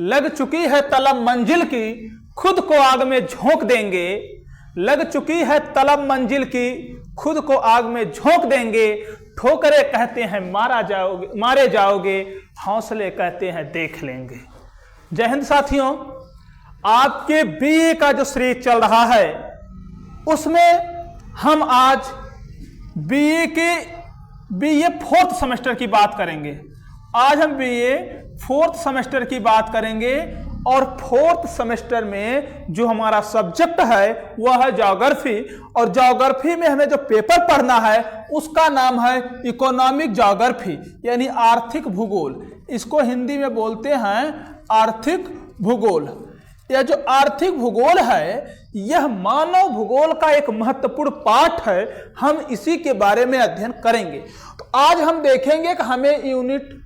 लग चुकी है तलब मंजिल की, खुद को आग में झोंक देंगे। लग चुकी है तलब मंजिल की, खुद को आग में झोंक देंगे। ठोकरे कहते हैं मारे जाओगे, हौसले कहते हैं देख लेंगे। जय हिंद साथियों, आपके बीए का जो सीरीज चल रहा है उसमें हम आज बीए फोर्थ सेमेस्टर की बात करेंगे। आज हम बीए फोर्थ सेमेस्टर की बात करेंगे और फोर्थ सेमेस्टर में जो हमारा सब्जेक्ट है वह है ज्योग्राफी। और ज्योग्राफी में हमें जो पेपर पढ़ना है उसका नाम है इकोनॉमिक ज्योग्राफी, यानी आर्थिक भूगोल। इसको हिंदी में बोलते हैं आर्थिक भूगोल। यह जो आर्थिक भूगोल है यह मानव भूगोल का एक महत्वपूर्ण पाठ है। हम इसी के बारे में अध्ययन करेंगे। तो आज हम देखेंगे कि हमें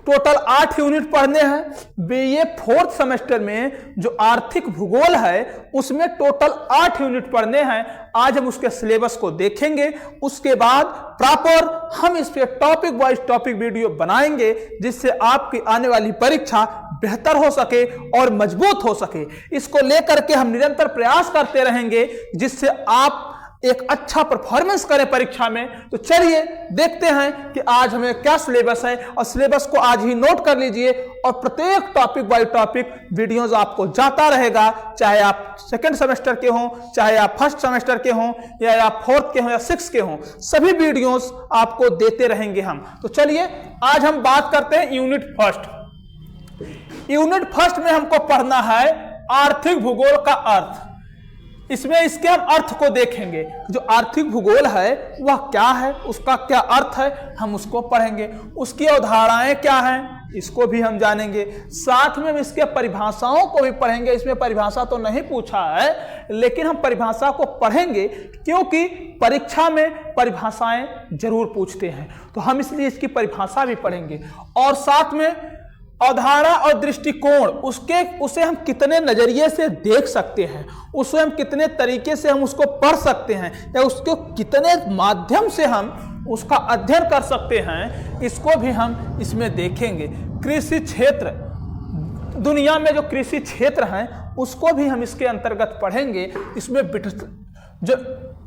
टोटल 8 यूनिट पढ़ने हैं। बीए फोर्थ सेमेस्टर में जो आर्थिक भूगोल है उसमें टोटल 8 यूनिट पढ़ने हैं। आज हम उसके सिलेबस को देखेंगे। उसके बाद प्रॉपर हम इस पे टॉपिक वाइज टॉपिक वीडियो बनाएंगे जिससे आपकी आने वाली परीक्षा बेहतर हो सके और मजबूत हो सके। इसको लेकर के हम निरंतर प्रयास करते रहेंगे जिससे आप एक अच्छा परफॉर्मेंस करें परीक्षा में। तो चलिए देखते हैं कि आज हमें क्या सिलेबस है, और सिलेबस को आज ही नोट कर लीजिए और प्रत्येक टॉपिक बाय टॉपिक वीडियोस आपको जाता रहेगा। चाहे आप सेकंड सेमेस्टर के हों, चाहे आप फर्स्ट सेमेस्टर के हों, या आप फोर्थ के हों या सिक्स के हों, सभी वीडियोस आपको देते रहेंगे हम। तो चलिए आज हम बात करते हैं यूनिट फर्स्ट। यूनिट फर्स्ट में हमको पढ़ना है आर्थिक भूगोल का अर्थ। इसमें इसके हम अर्थ को देखेंगे। जो आर्थिक भूगोल है वह क्या है, उसका क्या अर्थ है, हम उसको पढ़ेंगे। उसकी अवधारणाएं क्या हैं इसको भी हम जानेंगे। साथ में हम इसके परिभाषाओं को भी पढ़ेंगे। इसमें परिभाषा तो नहीं पूछा है लेकिन हम परिभाषा को पढ़ेंगे क्योंकि परीक्षा में परिभाषाएं जरूर पूछते हैं। तो हम इसलिए इसकी परिभाषा भी पढ़ेंगे। और साथ में अवधारणा और दृष्टिकोण उसे हम कितने नजरिए से देख सकते हैं, उसे हम कितने तरीके से हम उसको पढ़ सकते हैं, या उसको कितने माध्यम से हम उसका अध्ययन कर सकते हैं, इसको भी हम इसमें देखेंगे। कृषि क्षेत्र, दुनिया में जो कृषि क्षेत्र हैं उसको भी हम इसके अंतर्गत पढ़ेंगे। इसमें जो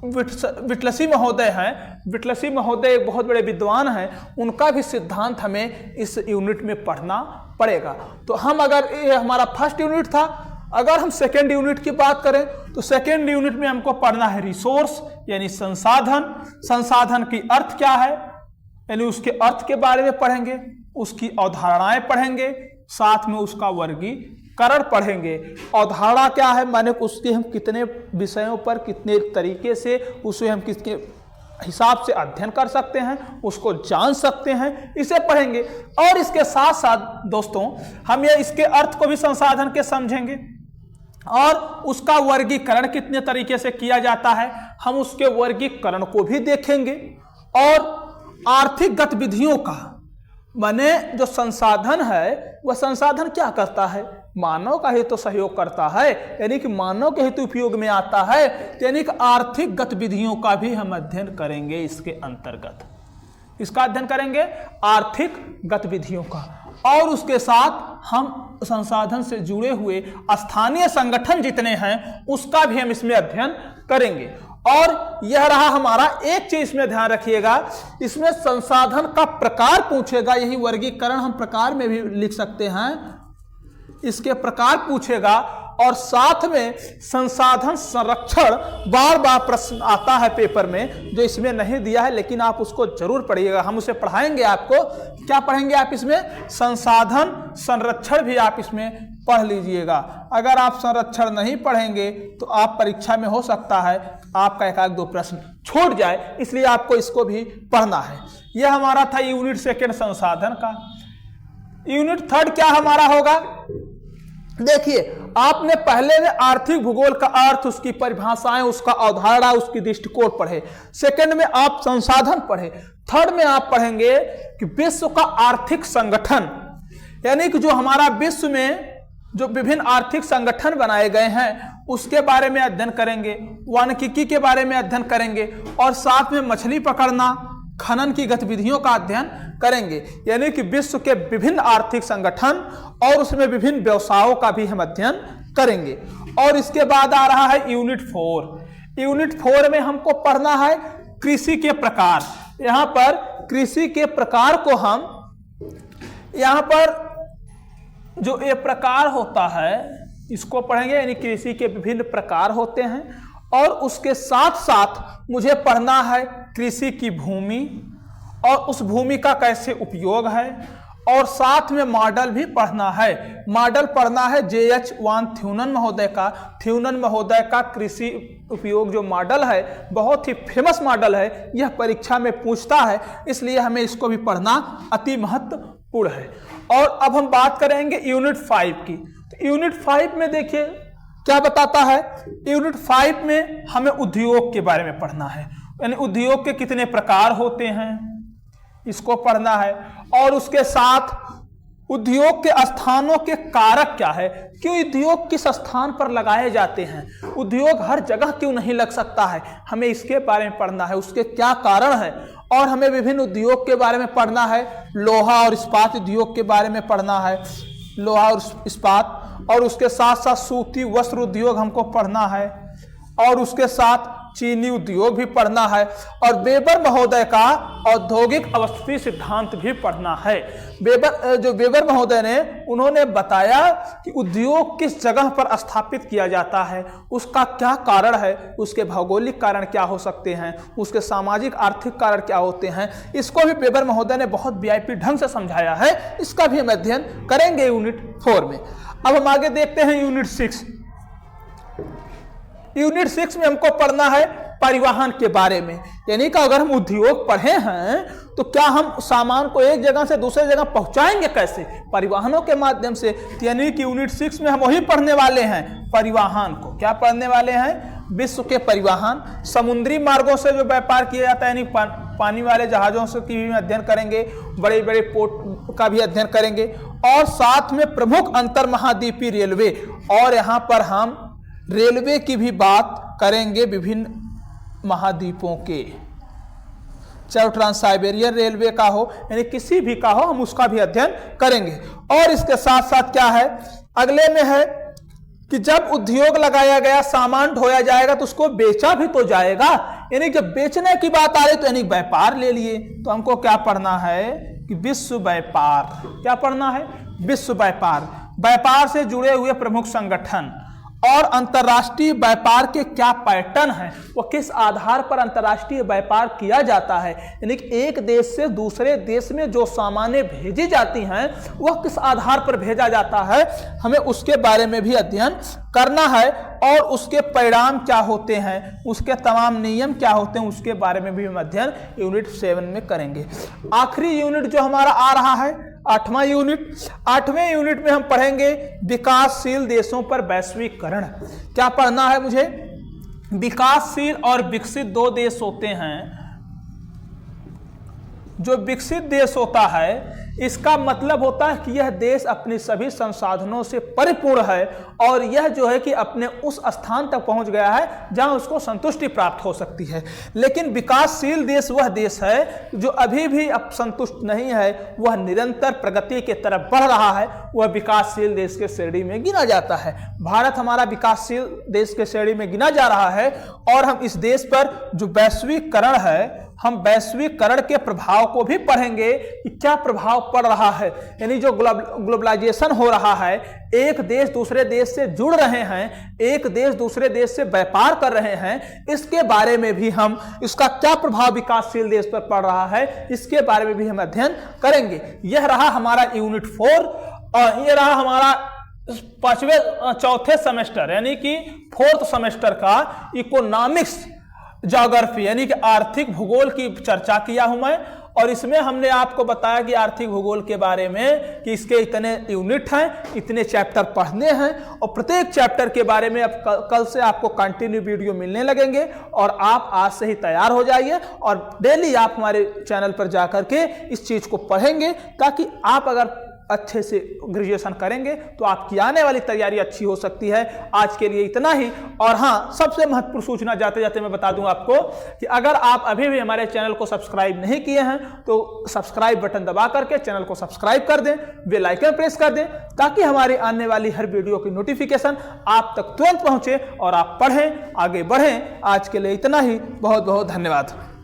विटलसी महोदय हैं, विटलसी महोदय एक बहुत बड़े विद्वान हैं, उनका भी सिद्धांत हमें इस यूनिट में पढ़ना पड़ेगा। तो हम अगर ये हमारा फर्स्ट यूनिट था, अगर हम सेकेंड यूनिट की बात करें तो सेकेंड यूनिट में हमको पढ़ना है रिसोर्स यानी संसाधन। संसाधन की अर्थ क्या है यानी उसके अर्थ के बारे में पढ़ेंगे, उसकी अवधारणाएं पढ़ेंगे, साथ में उसका वर्गीकरण पढ़ेंगे। अवधारणा क्या है माने उसके हम कितने विषयों पर कितने तरीके से उसे हम किसके हिसाब से अध्ययन कर सकते हैं, उसको जान सकते हैं, इसे पढ़ेंगे। और इसके साथ साथ दोस्तों हम ये इसके अर्थ को भी संसाधन के समझेंगे और उसका वर्गीकरण कितने तरीके से किया जाता है हम उसके वर्गीकरण को भी देखेंगे। और आर्थिक गतिविधियों का माने जो संसाधन है वह संसाधन क्या करता है, मानव का हेतु सहयोग करता है, यानी कि मानव के हेतु उपयोग में आता है, यानी कि आर्थिक गतिविधियों का भी हम अध्ययन करेंगे। इसके अंतर्गत इसका अध्ययन करेंगे आर्थिक गतिविधियों का। और उसके साथ हम संसाधन से जुड़े हुए स्थानीय संगठन जितने हैं उसका भी हम इसमें अध्ययन करेंगे। और यह रहा हमारा एक चीज इसमें ध्यान रखिएगा, इसमें संसाधन का प्रकार पूछेगा। यही वर्गीकरण हम प्रकार में भी लिख सकते हैं, इसके प्रकार पूछेगा। और साथ में संसाधन संरक्षण बार बार प्रश्न आता है पेपर में, जो इसमें नहीं दिया है लेकिन आप उसको जरूर पढ़िएगा। हम उसे पढ़ाएंगे आपको। क्या पढ़ेंगे आप इसमें, संसाधन संरक्षण भी आप इसमें पढ़ लीजिएगा। अगर आप संरक्षण नहीं पढ़ेंगे तो आप परीक्षा में हो सकता है आपका एक आध दो प्रश्न छूट जाए, इसलिए आपको इसको भी पढ़ना है। यह हमारा था यूनिट सेकेंड संसाधन का। यूनिट थर्ड क्या हमारा होगा, देखिए आपने पहले में आर्थिक भूगोल का अर्थ, उसकी परिभाषाएं, उसका अवधारणा, उसकी दृष्टिकोण पढ़े। सेकंड में आप संसाधन पढ़े। थर्ड में आप पढ़ेंगे कि विश्व का आर्थिक संगठन, यानी कि जो हमारा विश्व में जो विभिन्न आर्थिक संगठन बनाए गए हैं उसके बारे में अध्ययन करेंगे, वानिकी के बारे में अध्ययन करेंगे, और साथ में मछली पकड़ना, खनन की गतिविधियों का अध्ययन करेंगे, यानी कि विश्व के विभिन्न आर्थिक संगठन और उसमें विभिन्न व्यवसायों का भी हम अध्ययन करेंगे। और इसके बाद आ रहा है यूनिट 4। यूनिट 4 में हमको पढ़ना है कृषि के प्रकार। यहाँ पर कृषि के प्रकार को हम यहाँ पर जो ये प्रकार होता है इसको पढ़ेंगे, यानी कृषि के विभिन्न प्रकार होते हैं। और उसके साथ साथ मुझे पढ़ना है कृषि की भूमि और उस भूमि का कैसे उपयोग है, और साथ में मॉडल भी पढ़ना है। मॉडल पढ़ना है JH वान थ्यूनन महोदय का। थ्यूनन महोदय का कृषि उपयोग जो मॉडल है बहुत ही फेमस मॉडल है, यह परीक्षा में पूछता है, इसलिए हमें इसको भी पढ़ना अति महत्वपूर्ण है। और अब हम बात करेंगे यूनिट 5 की। तो यूनिट 5 में देखिए क्या बताता है। यूनिट 5 में हमें उद्योग के बारे में पढ़ना है, यानी उद्योग के कितने प्रकार होते हैं इसको पढ़ना है। और उसके साथ उद्योग के स्थानों के कारक क्या है, क्यों उद्योग किस स्थान पर लगाए जाते हैं, उद्योग हर जगह क्यों नहीं लग सकता है, हमें इसके बारे में पढ़ना है, उसके क्या कारण है। और हमें विभिन्न उद्योग के बारे में पढ़ना है, लोहा और इस्पात उद्योग के बारे में पढ़ना है, लोहा और इस्पात। और उसके साथ साथ सूती वस्त्र उद्योग हमको पढ़ना है, और उसके साथ चीनी उद्योग भी पढ़ना है, और वेबर महोदय का औद्योगिक अवस्थिति सिद्धांत भी पढ़ना है। वेबर महोदय ने उन्होंने बताया कि उद्योग किस जगह पर स्थापित किया जाता है, उसका क्या कारण है, उसके भौगोलिक कारण क्या हो सकते हैं, उसके सामाजिक आर्थिक कारण क्या होते हैं, इसको भी वेबर महोदय ने बहुत VIP ढंग से समझाया है। इसका भी हम अध्ययन करेंगे यूनिट 4 में। अब हम आगे देखते हैं यूनिट 6। यूनिट 6 में हमको पढ़ना है परिवहन के बारे में, यानी कि अगर हम उद्योग पढ़े हैं तो क्या हम सामान को एक जगह से दूसरे जगह पहुंचाएंगे कैसे, परिवहनों के माध्यम से। यानी कि यूनिट 6 में हम वही पढ़ने वाले हैं, परिवहन को। क्या पढ़ने वाले हैं, विश्व के परिवहन, समुद्री मार्गों से जो व्यापार किया जाता है, यानी पानी वाले जहाजों से की भी अध्ययन करेंगे, बड़े बड़े पोर्ट का भी अध्ययन करेंगे, और साथ में प्रमुख अंतर महाद्वीपीय रेलवे। और यहाँ पर हम रेलवे की भी बात करेंगे, विभिन्न महाद्वीपों के, चाहे ट्रांस साइबेरियन रेलवे का हो, यानी किसी भी का हो, हम उसका भी अध्ययन करेंगे। और इसके साथ साथ क्या है, अगले में है कि जब उद्योग लगाया गया, सामान ढोया जाएगा तो उसको बेचा भी तो जाएगा, यानी जब बेचने की बात आ रही तो यानी व्यापार ले लिए। तो हमको क्या पढ़ना है कि विश्व व्यापार। क्या पढ़ना है, विश्व व्यापार, व्यापार से जुड़े हुए प्रमुख संगठन और अंतर्राष्ट्रीय व्यापार के क्या पैटर्न है, वो किस आधार पर अंतर्राष्ट्रीय व्यापार किया जाता है, यानी कि एक देश से दूसरे देश में जो सामानें भेजी जाती हैं वह किस आधार पर भेजा जाता है, हमें उसके बारे में भी अध्ययन करना है। और उसके परिणाम क्या होते हैं, उसके तमाम नियम क्या होते हैं, उसके बारे में भी हम अध्ययन यूनिट 7 में करेंगे। आखिरी यूनिट जो हमारा आ रहा है 8वां यूनिट। 8वें यूनिट में हम पढ़ेंगे विकासशील देशों पर वैश्वीकरण। क्या पढ़ना है मुझे, विकासशील और विकसित दो देश होते हैं। जो विकसित देश होता है इसका मतलब होता है कि यह देश अपने सभी संसाधनों से परिपूर्ण है, और यह जो है कि अपने उस स्थान तक पहुंच गया है जहां उसको संतुष्टि प्राप्त हो सकती है। लेकिन विकासशील देश वह देश है जो अभी भी अब संतुष्ट नहीं है, वह निरंतर प्रगति के तरफ बढ़ रहा है, वह विकासशील देश के श्रेणी में गिना जाता है। भारत हमारा विकासशील देश के श्रेणी में गिना जा रहा है, और हम इस देश पर जो वैश्वीकरण है, हम वैश्वीकरण के प्रभाव को भी पढ़ेंगे कि क्या प्रभाव पड़ रहा है, यानी जो ग्लोबलाइजेशन हो रहा है, एक देश दूसरे देश से जुड़ रहे हैं, एक देश दूसरे देश से व्यापार कर रहे हैं, इसके बारे में भी हम, इसका क्या प्रभाव विकासशील देश पर पड़ रहा है, इसके बारे में भी हम अध्ययन करेंगे। यह रहा हमारा यूनिट 4, और यह रहा हमारा चौथे सेमेस्टर यानी कि 4th सेमेस्टर का इकोनॉमिक्स ज्योग्राफी यानी कि आर्थिक भूगोल की चर्चा किया हूं मैं। और इसमें हमने आपको बताया कि आर्थिक भूगोल के बारे में कि इसके इतने यूनिट हैं, इतने चैप्टर पढ़ने हैं, और प्रत्येक चैप्टर के बारे में अब कल से आपको कंटिन्यू वीडियो मिलने लगेंगे, और आप आज से ही तैयार हो जाइए और डेली आप हमारे चैनल पर जाकर के इस चीज़ को पढ़ेंगे, ताकि आप अगर अच्छे से ग्रेजुएशन करेंगे तो आपकी आने वाली तैयारी अच्छी हो सकती है। आज के लिए इतना ही। और हाँ, सबसे महत्वपूर्ण सूचना जाते जाते मैं बता दूं आपको कि अगर आप अभी भी हमारे चैनल को सब्सक्राइब नहीं किए हैं तो सब्सक्राइब बटन दबा करके चैनल को सब्सक्राइब कर दें, बेल आइकन प्रेस कर दें, ताकि हमारे आने वाली हर वीडियो की नोटिफिकेशन आप तक तुरंत पहुंचे और आप पढ़ें, आगे बढ़ें। आज के लिए इतना ही। बहुत बहुत धन्यवाद।